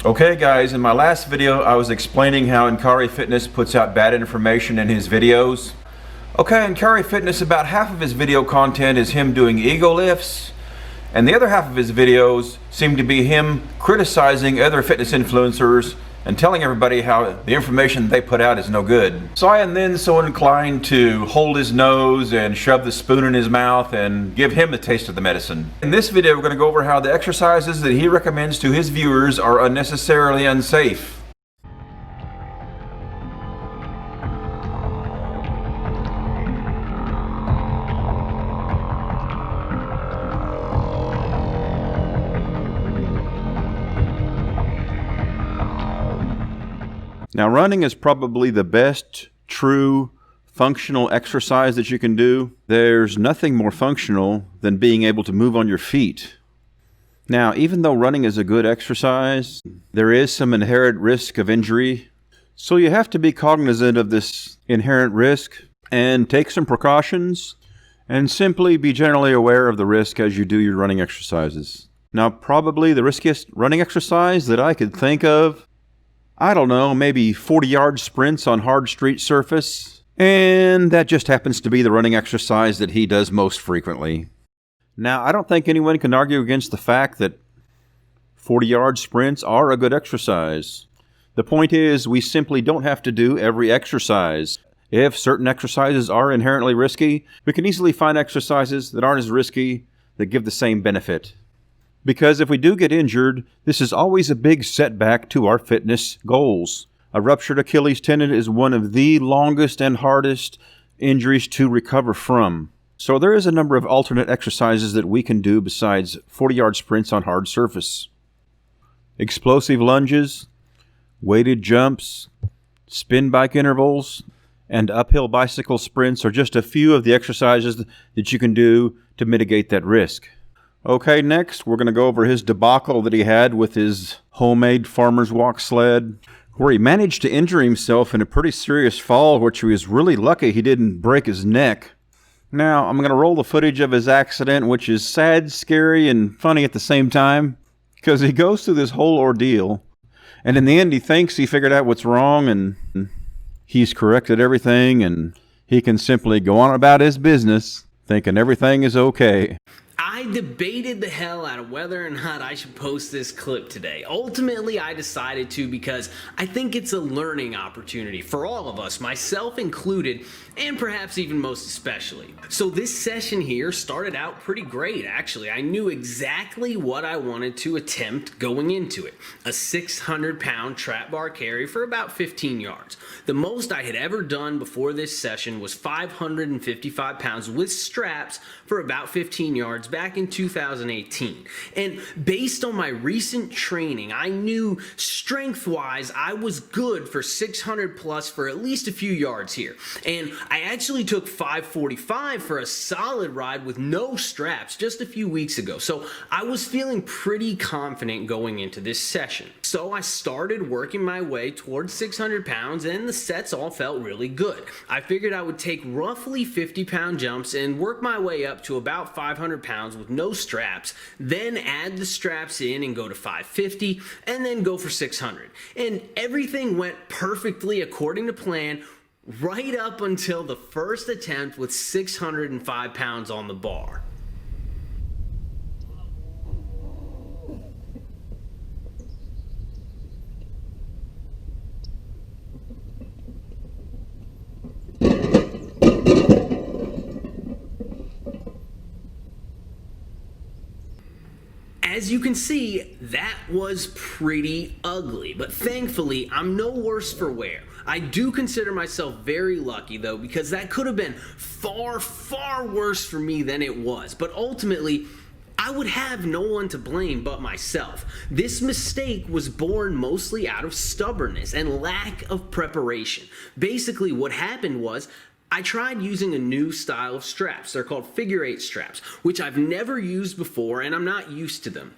Okay guys, in my last video I was explaining how Enkiri Fitness puts out bad information in his videos. Okay, Enkiri Fitness, about half of his video content is him doing ego lifts, and the other half of his videos seem to be him criticizing other fitness influencers and telling everybody how the information they put out is no good. So I am then so inclined to hold his nose and shove the spoon in his mouth and give him the taste of the medicine. In this video we're going to go over how the exercises that he recommends to his viewers are unnecessarily unsafe. Now, running is probably the best true functional exercise that you can do. There's nothing more functional than being able to move on your feet. Now, even though running is a good exercise, there is some inherent risk of injury. So you have to be cognizant of this inherent risk and take some precautions and simply be generally aware of the risk as you do your running exercises. Now, probably the riskiest running exercise that I could think of, I don't know, maybe 40-yard sprints on hard street surface, and that just happens to be the running exercise that he does most frequently. Now, I don't think anyone can argue against the fact that 40-yard sprints are a good exercise. The point is, we simply don't have to do every exercise. If certain exercises are inherently risky, we can easily find exercises that aren't as risky that give the same benefit. Because if we do get injured, this is always a big setback to our fitness goals. A ruptured Achilles tendon is one of the longest and hardest injuries to recover from. So there is a number of alternate exercises that we can do besides 40-yard sprints on hard surface. Explosive lunges, weighted jumps, spin bike intervals, and uphill bicycle sprints are just a few of the exercises that you can do to mitigate that risk. Okay, next we're going to go over his debacle that he had with his homemade farmer's walk sled, where he managed to injure himself in a pretty serious fall, which he was really lucky he didn't break his neck. Now, I'm going to roll the footage of his accident, which is sad, scary, and funny at the same time, because he goes through this whole ordeal, and in the end he thinks he figured out what's wrong, and he's corrected everything, and he can simply go on about his business, thinking everything is okay. I debated the hell out of whether or not I should post this clip today. Ultimately, I decided to because I think it's a learning opportunity for all of us, myself included, and perhaps even most especially. So this session here started out pretty great, actually. I knew exactly what I wanted to attempt going into it. A 600-pound trap bar carry for about 15 yards. The most I had ever done before this session was 555 pounds with straps for about 15 yards back in 2018. And based on my recent training, I knew strength-wise I was good for 600 plus for at least a few yards here. And I actually took 545 for a solid ride with no straps just a few weeks ago. So I was feeling pretty confident going into this session. So I started working my way towards 600 pounds and the sets all felt really good. I figured I would take roughly 50-pound jumps and work my way up to about 500 pounds with no straps, then add the straps in and go to 550, and then go for 600. And everything went perfectly according to plan right up until the first attempt with 605 pounds on the bar. As you can see, that was pretty ugly, but thankfully, I'm no worse for wear. I do consider myself very lucky though, because that could have been far, far worse for me than it was. But ultimately, I would have no one to blame but myself. This mistake was born mostly out of stubbornness and lack of preparation. Basically, what happened was, I tried using a new style of straps. They're called figure 8 straps, which I've never used before and I'm not used to them.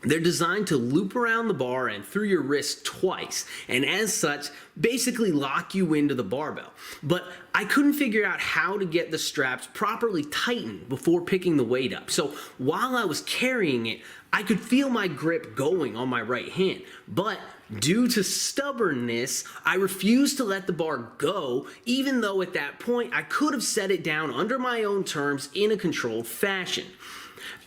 They're designed to loop around the bar and through your wrist twice, and as such, basically lock you into the barbell. But I couldn't figure out how to get the straps properly tightened before picking the weight up. So while I was carrying it, I I could feel my grip going on my right hand, but due to stubbornness, I refused to let the bar go, even though at that point I could have set it down under my own terms in a controlled fashion.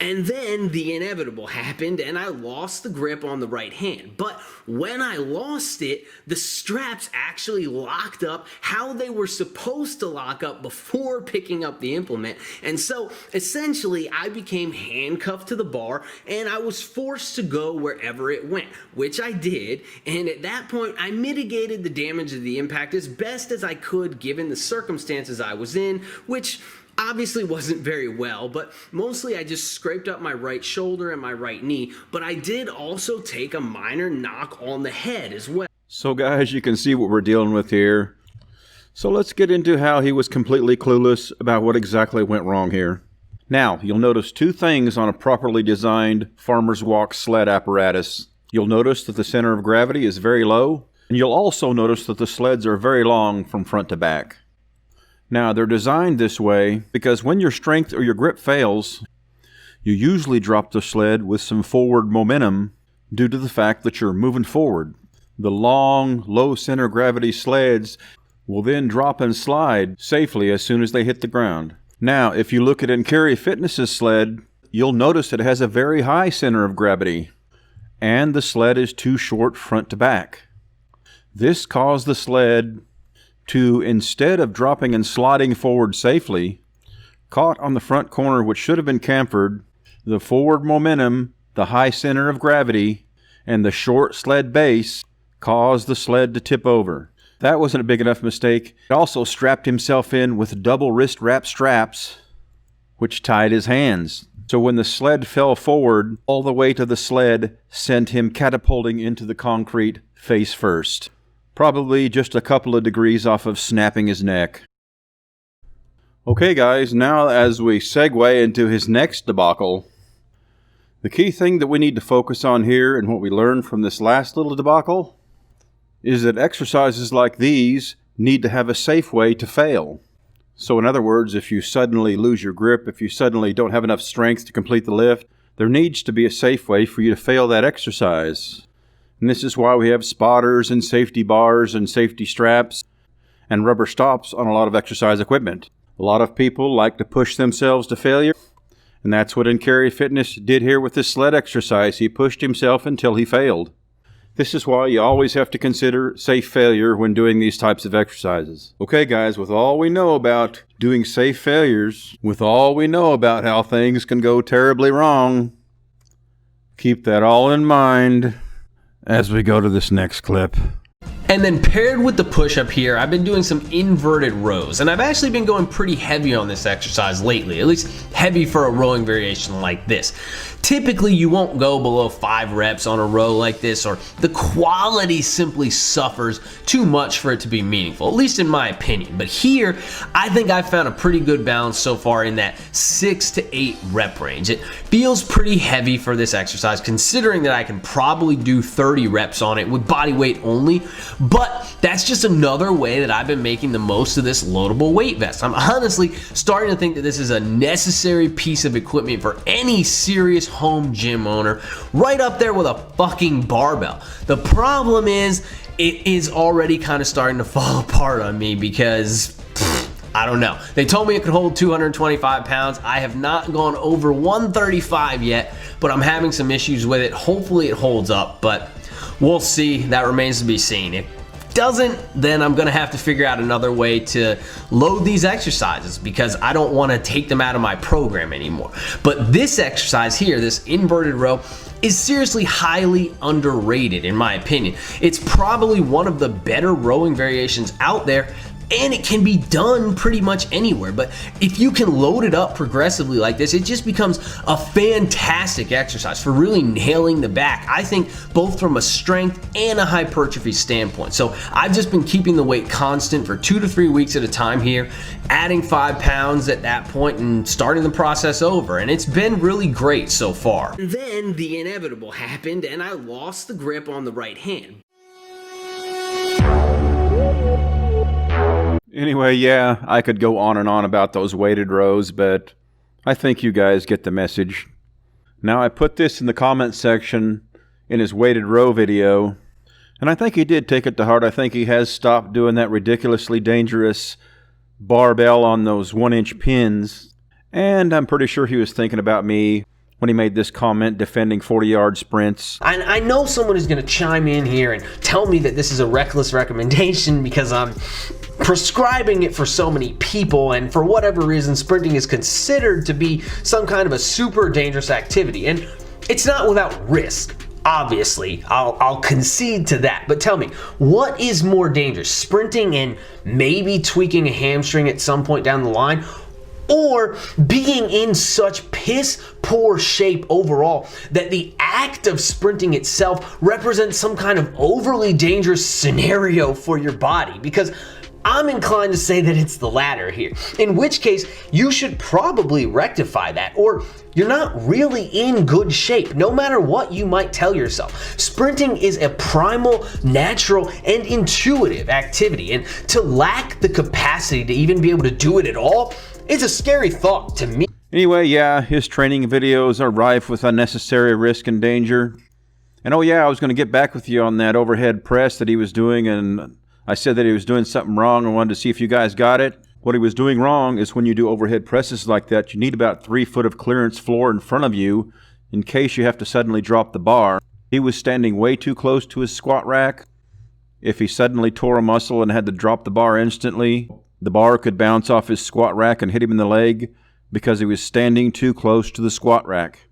And then the inevitable happened and I lost the grip on the right hand. But when I lost it, the straps actually locked up how they were supposed to lock up before picking up the implement. And so essentially I became handcuffed to the bar and I was forced to go wherever it went, which I did. And at that point I mitigated the damage of the impact as best as I could given the circumstances I was in, which obviously wasn't very well, but mostly I just scraped up my right shoulder and my right knee, but I did also take a minor knock on the head as well. So guys, you can see what we're dealing with here. So let's get into how he was completely clueless about what exactly went wrong here. Now, you'll notice two things on a properly designed farmer's walk sled apparatus. You'll notice that the center of gravity is very low, and you'll also notice that the sleds are very long from front to back. Now, they're designed this way because when your strength or your grip fails, you usually drop the sled with some forward momentum due to the fact that you're moving forward. The long, low center gravity sleds will then drop and slide safely as soon as they hit the ground. Now, if you look at Enkiri Fitness's sled, you'll notice it has a very high center of gravity, and the sled is too short front to back. This caused the sled to, instead of dropping and sliding forward safely, caught on the front corner which should have been chamfered. The forward momentum, the high center of gravity, and the short sled base caused the sled to tip over. That wasn't a big enough mistake. He also strapped himself in with double wrist wrap straps, which tied his hands. So when the sled fell forward, all the weight of the sled sent him catapulting into the concrete face first. Probably just a couple of degrees off of snapping his neck. Okay guys, now as we segue into his next debacle, the key thing that we need to focus on here and what we learned from this last little debacle is that exercises like these need to have a safe way to fail. So in other words, if you suddenly lose your grip, if you suddenly don't have enough strength to complete the lift, there needs to be a safe way for you to fail that exercise. And this is why we have spotters and safety bars and safety straps and rubber stops on a lot of exercise equipment. A lot of people like to push themselves to failure, and that's what Enkiri Fitness did here with this sled exercise. He pushed himself until he failed. This is why you always have to consider safe failure when doing these types of exercises. Okay guys, with all we know about doing safe failures, with all we know about how things can go terribly wrong, keep that all in mind as we go to this next clip. And then paired with the push-up here, I've been doing some inverted rows, and I've actually been going pretty heavy on this exercise lately, at least heavy for a rowing variation like this. Typically, you won't go below 5 reps on a row like this, or the quality simply suffers too much for it to be meaningful, at least in my opinion. But here, I think I've found a pretty good balance so far in that 6 to 8 rep range. It feels pretty heavy for this exercise, considering that I can probably do 30 reps on it with body weight only, but that's just another way that I've been making the most of this loadable weight vest. I'm honestly starting to think that this is a necessary piece of equipment for any serious home gym owner, right up there with a fucking barbell. The problem is, it is already kind of starting to fall apart on me because I don't know. They told me it could hold 225 pounds. I have not gone over 135 yet, but I'm having some issues with it. Hopefully it holds up, but we'll see. That remains to be seen. If it doesn't, then I'm gonna have to figure out another way to load these exercises because I don't want to take them out of my program anymore. But this exercise here, this inverted row, is seriously highly underrated in my opinion. It's probably one of the better rowing variations out there, and it can be done pretty much anywhere. But if you can load it up progressively like this, it just becomes a fantastic exercise for really nailing the back, I think, both from a strength and a hypertrophy standpoint. So I've just been keeping the weight constant for 2 to 3 weeks at a time here, adding 5 pounds at that point and starting the process over, and it's been really great so far. And then the inevitable happened and I lost the grip on the right hand. Anyway, yeah, I could go on and on about those weighted rows, but I think you guys get the message. Now, I put this in the comment section in his weighted row video, and I think he did take it to heart. I think he has stopped doing that ridiculously dangerous barbell on those 1-inch pins, and I'm pretty sure he was thinking about me when he made this comment defending 40-yard sprints. I know someone is going to chime in here and tell me that this is a reckless recommendation because I'm prescribing it for so many people, and for whatever reason, sprinting is considered to be some kind of a super dangerous activity, and it's not without risk. Obviously, I'll concede to that, but tell me, what is more dangerous, sprinting and maybe tweaking a hamstring at some point down the line, or being in such piss poor shape overall that the act of sprinting itself represents some kind of overly dangerous scenario for your body? Because I'm inclined to say that it's the latter here, in which case you should probably rectify that, or you're not really in good shape, no matter what you might tell yourself. Sprinting is a primal, natural, and intuitive activity, and to lack the capacity to even be able to do it at all is a scary thought to me. Anyway, yeah, his training videos are rife with unnecessary risk and danger. And oh yeah, I was going to get back with you on that overhead press that he was doing, and I said that he was doing something wrong. I wanted to see if you guys got it. What he was doing wrong is when you do overhead presses like that, you need about 3 foot of clearance floor in front of you in case you have to suddenly drop the bar. He was standing way too close to his squat rack. If he suddenly tore a muscle and had to drop the bar instantly, the bar could bounce off his squat rack and hit him in the leg because he was standing too close to the squat rack.